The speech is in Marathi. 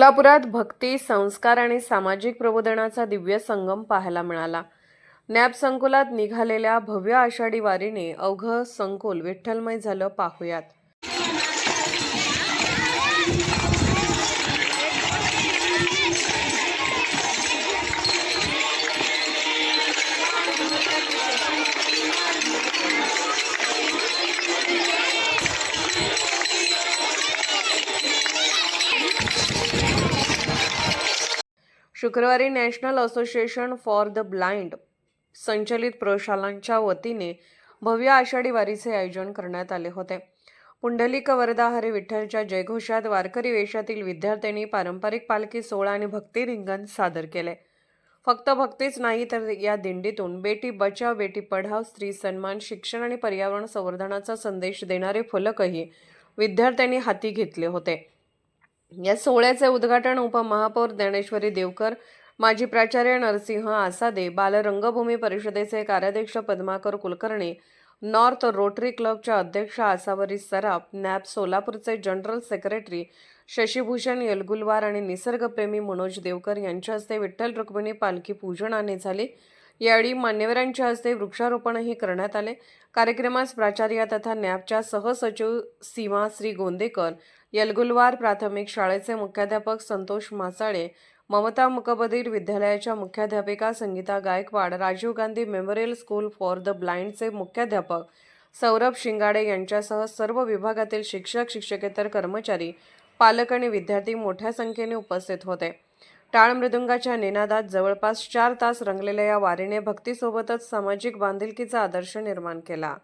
सोलापुरात भक्ती, संस्कार आणि सामाजिक प्रबोधनाचा दिव्य संगम पाहायला मिळाला. नॅप संकुलात निघालेल्या भव्य आषाढी वारीने अवघं संकुल विठ्ठलमय झालं. पाहुयात. शुक्रवारी national association for the blind संचलित प्रशालांच्या वतीने भव्य आषाढी वारीचे आयोजन करण्यात आले होते. पुंडलिक वरदा हरी विठ्ठलच्या जयघोषात वारकरी वेशातील विद्यार्थ्यांनी पारंपरिक पालखी सोहळा आणि भक्ती रिंगण सादर केले. फक्त भक्तीच नाही तर या दिंडीतून बेटी बचाव बेटी पढाव, स्त्री सन्मान, शिक्षण आणि पर्यावरण संवर्धनाचा संदेश देणारे फलकही विद्यार्थ्यांनी हाती घेतले होते. या सोहळ्याचे उद्घाटन उपमहापौर ज्ञानेश्वरी देवकर, माजी प्राचार्य नरसिंह आसादे, बालरंगभूमी परिषदेचे कार्याध्यक्ष पद्माकर कुलकर्णी, नॉर्थ रोटरी क्लबच्या अध्यक्ष आसावरी सराफ, नॅप सोलापूरचे जनरल सेक्रेटरी शशिभूषण येलगुलवार आणि निसर्गप्रेमी मनोज देवकर यांच्या हस्ते विठ्ठल रुक्मिणी पालखी पूजनाने झाली. यावेळी मान्यवरांच्या हस्ते वृक्षारोपणही करण्यात आले. कार्यक्रमास प्राचार्य तथा नॅपच्या सहसचिव सीमा श्री गोंदेकर, येलगुलवार प्राथमिक शाळेचे मुख्याध्यापक संतोष मासाळे, ममता मुकबधीर विद्यालयाच्या मुख्याध्यापिका Sangeeta Gaikwad, Rajiv Gandhi memorial school for the ब्लाइंडचे मुख्याध्यापक सौरभ शिंगाडे यांच्यासह सर्व विभागातील शिक्षक, शिक्षकेतर कर्मचारी, पालक आणि विद्यार्थी मोठ्या संख्येने उपस्थित होते. टाळ मृदुंगाच्या निनादात जवळपास 4 तास रंगलेल्या या वारीने भक्तीसोबतच सामाजिक बांधिलकीचा आदर्श निर्माण केला.